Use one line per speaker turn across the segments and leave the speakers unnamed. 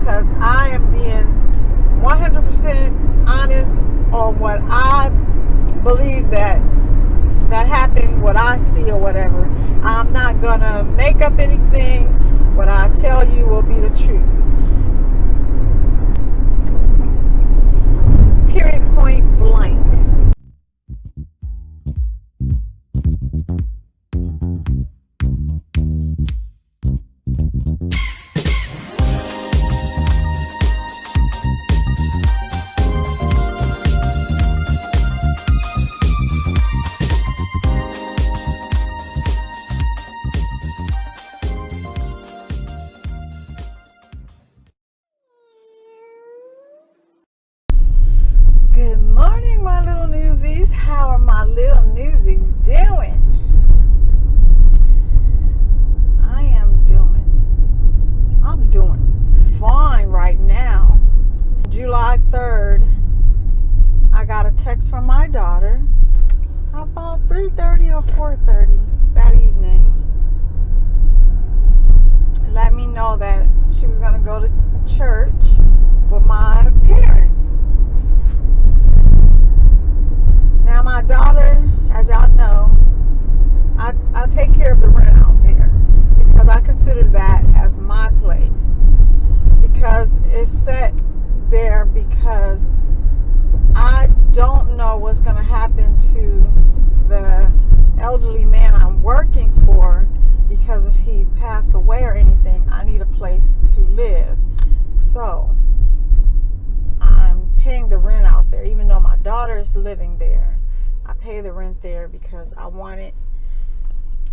because I am being 100% honest on what I believe that happened, what I see or whatever. I'm not gonna make up anything. What I tell you will be the truth. Period, point blank. Good morning, my little newsies. How are my little newsies doing? I'm doing fine right now. July 3rd, I got a text from my daughter about 3:30 or 4:30 that evening. Let me know that she was going to go to church with my parents. Now my daughter, as y'all know, I take care of the rent out there because I consider that as my place, because it's set there because I don't know what's going to happen to the elderly man I'm working for, because if he passed away or anything, I need a place to live. So I'm paying the rent out there, even though my daughter is living there. I pay the rent there because I want it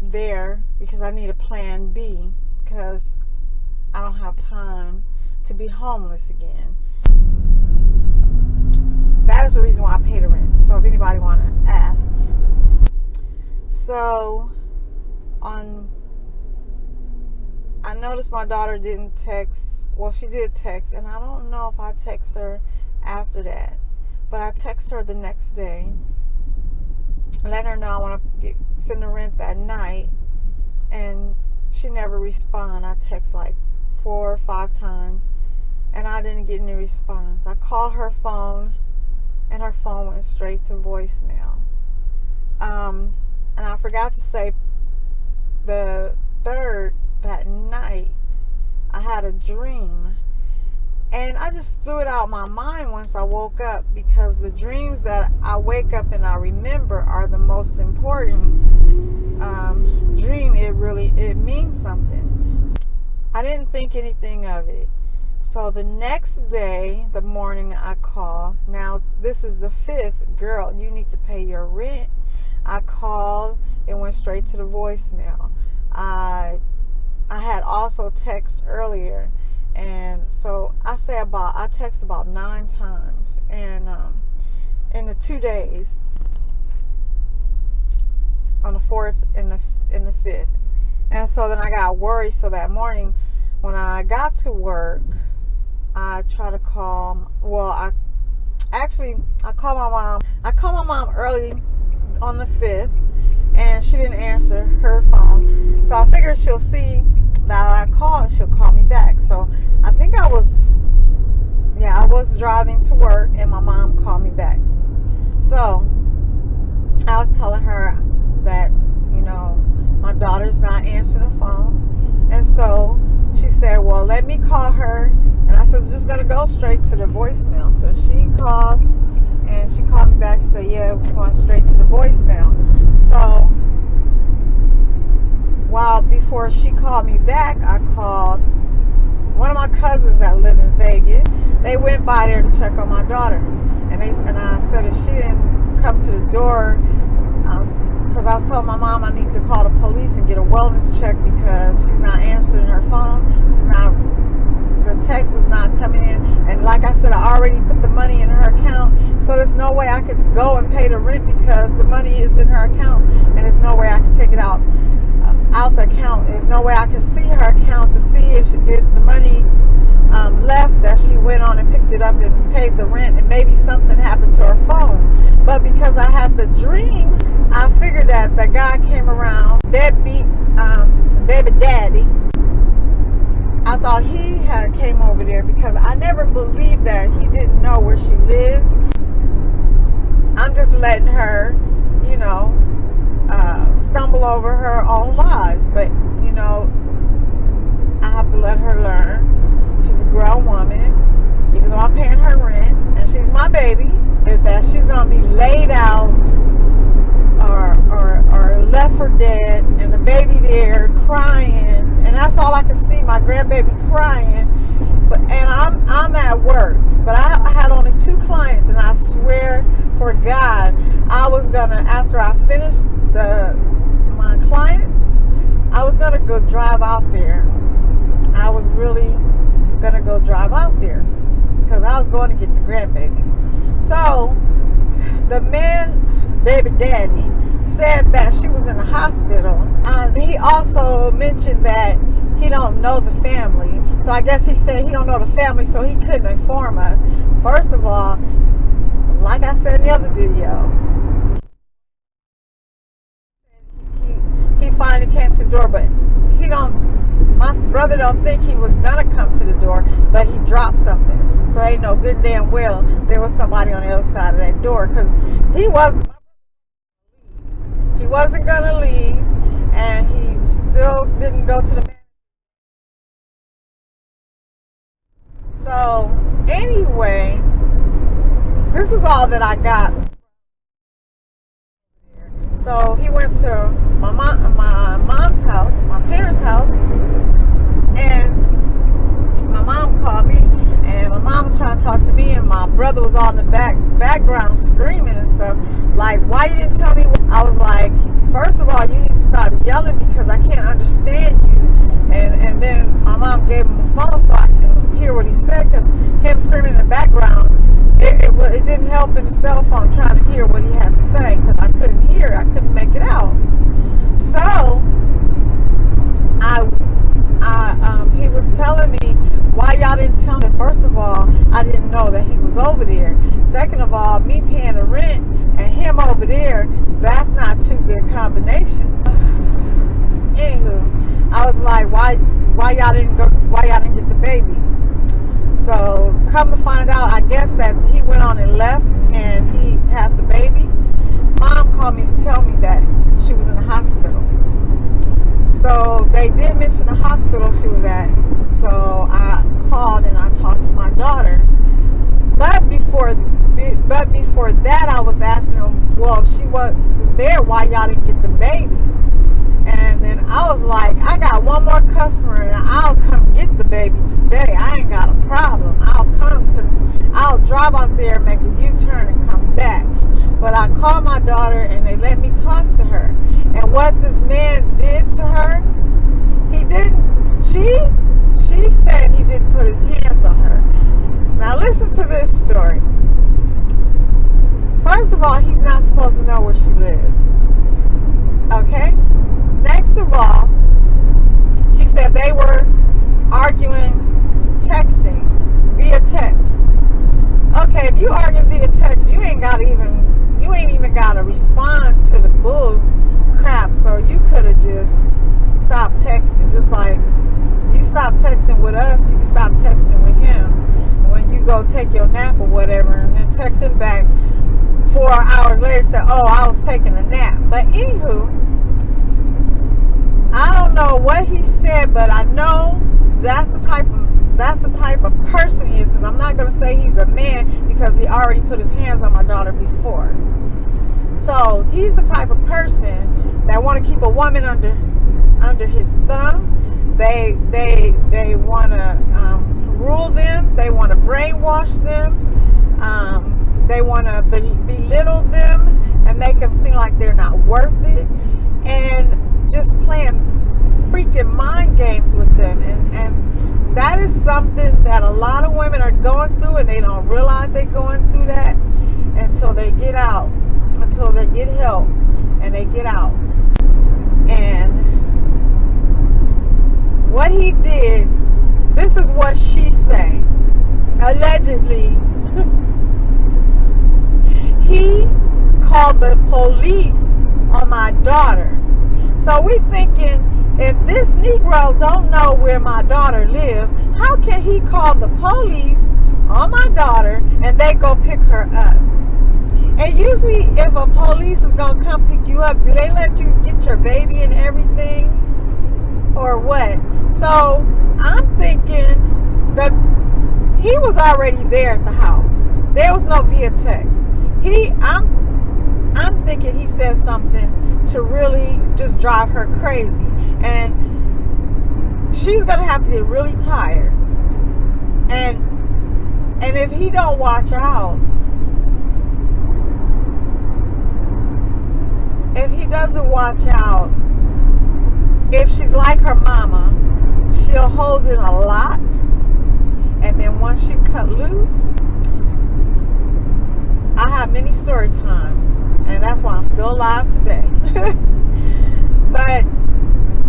there because I need a plan B, because I don't have time to be homeless again. That is the reason why I pay the rent. So if anybody want to ask. So I noticed my daughter didn't text. Well, she did text, and I don't know if I text her after that, but I text her the next day, let her know I want to send the rent that night, and she never responded. I text like 4 or 5 times, and I didn't get any response. I called her phone, and her phone went straight to voicemail. And I forgot to say, the 3rd, that night, I had a dream. And I just threw it out my mind once I woke up, because the dreams that I wake up and I remember are the most important dream. It means something. I didn't think anything of it. So the next day, the morning, I call. Now, this is the 5th. Girl, you need to pay your rent. I called. It went straight to the voicemail. I had also text earlier. And so I text about 9 times, and in the 2 days, on the 4th and the 5th, and so then I got worried. So that morning, when I got to work, I tried to call. Well, I called my mom. I called my mom early on the 5th, and she didn't answer her phone. So I figured she'll see that I called, she'll call me back. So I think I was driving to work, and my mom called me back. So I was telling her that, my daughter's not answering the phone. And so she said, well, let me call her. And I said, it's just going to go straight to the voicemail. So she called, and she called me back. She said, yeah, it was going straight to the voicemail. So before she called me back, I called one of my cousins that live in Vegas. They went by there to check on my daughter, and I said if she didn't come to the door, because I was telling my mom I need to call the police and get a wellness check because she's not answering her phone. The text is not coming in, and like I said, I already put the money in her account, so there's no way I could go and pay the rent because the money is in her account, and there's no way I can take it out the account. There's no way I can see her account to see if the money left, that she went on and picked it up and paid the rent, and maybe something happened to her phone. But because I had the dream, I figured that the guy came around, deadbeat baby daddy, I thought he had came over there because I never believed that he didn't know where she lived. I'm just letting her, you know, stumble over her own lies. But, you know, I have to let her learn. She's a grown woman. Even though I'm paying her rent and she's my baby, that she's going to be laid out or left for dead and the baby there crying. And that's all I could see, my grandbaby crying. And I'm at work. But I had only 2 clients, and I swear for God, I was gonna, after I finished my clients, I was gonna go drive out there. I was really gonna go drive out there because I was going to get the grandbaby. So the man, baby daddy, said that she was in the hospital. He also mentioned that he don't know the family. So I guess he said he don't know the family, so he couldn't inform us. First of all, like I said in the other video, he finally came to the door, but my brother don't think he was gonna come to the door, but he dropped something. So ain't no good damn well there was somebody on the other side of that door, because he wasn't gonna leave, and he still didn't go to the man. So anyway, this is all that I got. So he went to my mom's house, my parents' house, and my mom called me, and my mom was trying to talk to me, and my brother was on the background screaming and stuff. Like, why you didn't tell me? I was like, first of all, you need to stop yelling because I can't understand you. And then my mom gave him the phone so I could hear what he said, because him screaming in the background, it didn't help in the cell phone trying to hear what he had to say, because I couldn't hear it. I couldn't make it out. So he was telling me, why y'all didn't tell me? First of all, I didn't know that he was over there. Second of all, me paying the rent and him over there, that's not 2 good combinations. Anywho, I was like, why y'all didn't get the baby? So come to find out, I guess that he went on and left and he had the baby. Mom called me to tell me that she was in the hospital. So they did mention the hospital she was at. So I called and I talked to my daughter. But before that, I was asking him, well, if she was there, why y'all didn't get the baby? And then I was like, I got one more customer and I'll come get the baby today. I ain't got a problem. I'll drive out there, make a U-turn and come back. But I called my daughter and they let me talk to her. And what this man did to her, she said he didn't put his hands on her. Now listen to this story. First of all, he's not supposed to know where she lived. Okay? Next of all, she said they were arguing, texting, via text. Okay, if you arguing via text, you ain't even gotta respond to the bull crap. So you could have just stopped texting. Just like you stopped texting with us, you can stop texting with him when you go take your nap or whatever, and then text him back 4 hours later and say, oh, I was taking a nap. But anywho, I don't know what he said, but I know that's the type of person he is, because I'm not going to say he's a man because he already put his hands on my daughter before. So he's the type of person that want to keep a woman under his thumb. They want to rule them. They want to brainwash them. They want to belittle them and make them seem like they're not worth it, and just playing freaking mind games with them. And that is something that a lot of women are going through, and they don't realize they're going through that until they get out, until they get help and they get out. And what he did, this is what she said, allegedly, he called the police on my daughter. So we thinking if this Negro don't know where my daughter live, how can he call the police on my daughter and they go pick her up? And usually if a police is going to come pick you up, do they let you get your baby and everything? Or what? So I'm thinking that he was already there at the house. There was no via text. I'm thinking he said something to really just drive her crazy. And she's going to have to get really tired. And if he don't watch out, if he doesn't watch out, if she's like her mama, she'll hold in a lot. And then once she cut loose, I have many story times. And that's why I'm still alive today. But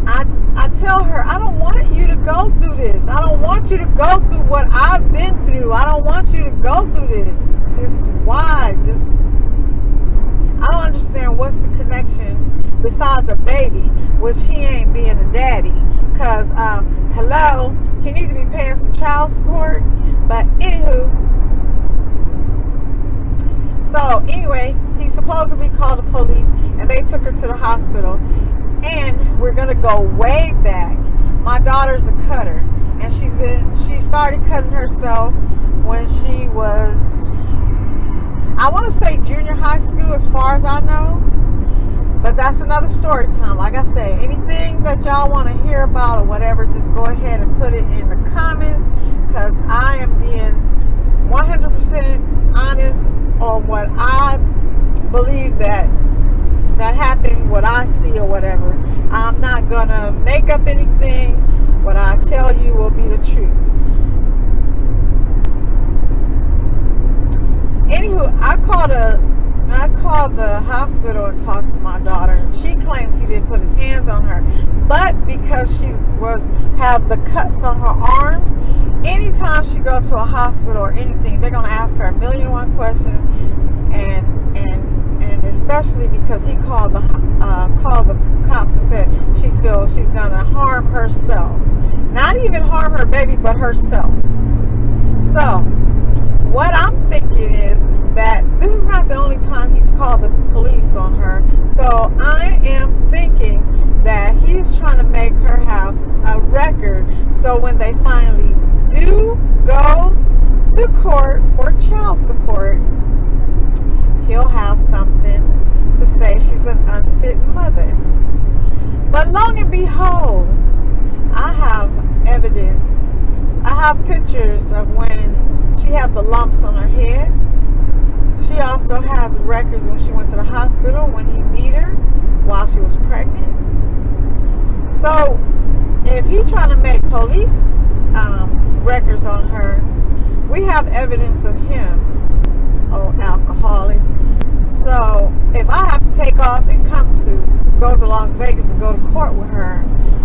I tell her, I don't want you to go through this. I don't want you to go through what I've been through. I don't want you to go through this. Just why? I don't understand what's the connection besides a baby, which he ain't being a daddy. Because, hello, he needs to be paying some child support. But anywho, so anyway, he supposedly called the police and they took her to the hospital. And we're going to go way back. My daughter's a cutter. And she started cutting herself when she was, I want to say junior high school as far as I know. But that's another story time. Like I say, anything that y'all want to hear about or whatever, just go ahead and put it in the comments. Because I am being 100% honest on what I believe that happened, what I see or whatever. I'm not going to make up anything. What I tell you will be the truth. Anywho, I called the hospital and talked to my daughter. She claims he didn't put his hands on her, but because she have the cuts on her arms, anytime she go to a hospital or anything, they're gonna ask her 1,000,001 questions, and especially because he called the cops and said she feels she's gonna harm herself, not even harm her baby, but herself. So what I'm thinking is that this is not the only time he's called the police on her. So I am thinking that he's trying to make her have a record, so when they finally do go to court for child support, he'll have something to say she's an unfit mother. But long and behold, I have evidence. I have pictures of when she had the lumps on her head. She also has records when she went to the hospital when he beat her while she was pregnant. So if he's trying to make police records on her, we have evidence of him, alcoholic. So if I have to take off and go to Las Vegas to go to court with her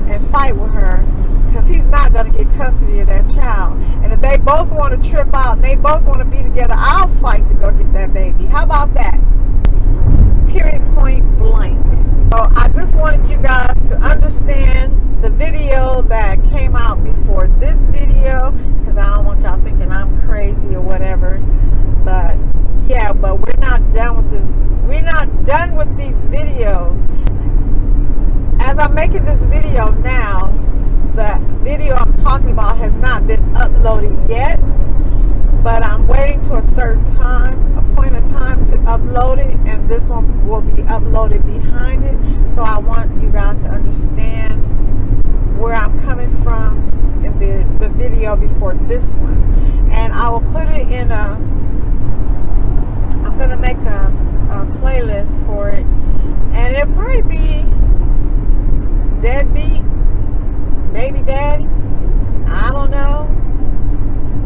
and fight with her, because he's not going to get custody of that child. And if they both want to trip out and they both want to be together, I'll fight to go get that baby. How about that? Period, point blank. So I just wanted you guys to understand the video that came out before this video, because I don't want y'all thinking I'm crazy or whatever. But yeah, but we're not done with this. We're not done with these videos. As I'm making this video now, the video I'm talking about has not been uploaded yet, but I'm waiting to a certain time, a point of time to upload it, and this one will be uploaded behind it. So I want you guys to understand where I'm coming from in the video before this one. And I will put it in I'm going to make a playlist for it, and it'll probably be Deadbeat, Baby Daddy, I don't know.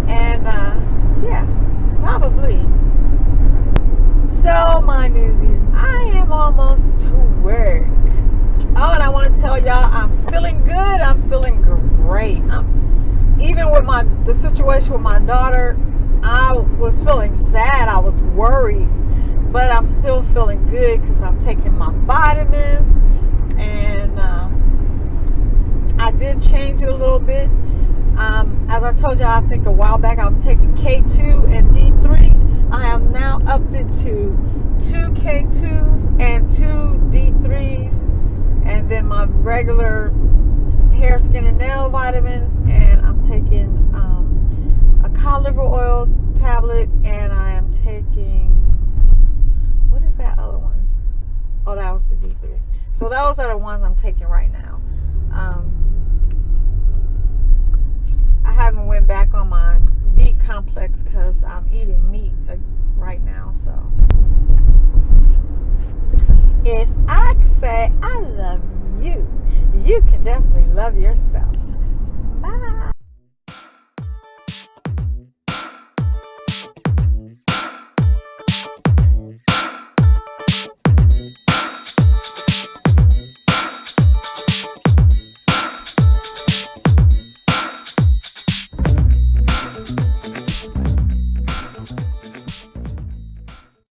And yeah, probably. So my newsies, I am almost to work. Oh, and I want to tell y'all, I'm feeling good. I'm feeling great. Even with the situation with my daughter, I was feeling sad. I was worried, but I'm still feeling good because I'm taking my vitamins, and I did change it a little bit. As I told you, I think a while back, I'm taking K2 and D3. I am now upped it to 2 K2s and 2 D3s, and then my regular hair, skin, and nail vitamins. And I'm taking a cod liver oil tablet, and I am taking, what is that other one? Oh, that was the D3. So those are the ones I'm taking right now. I haven't went back on my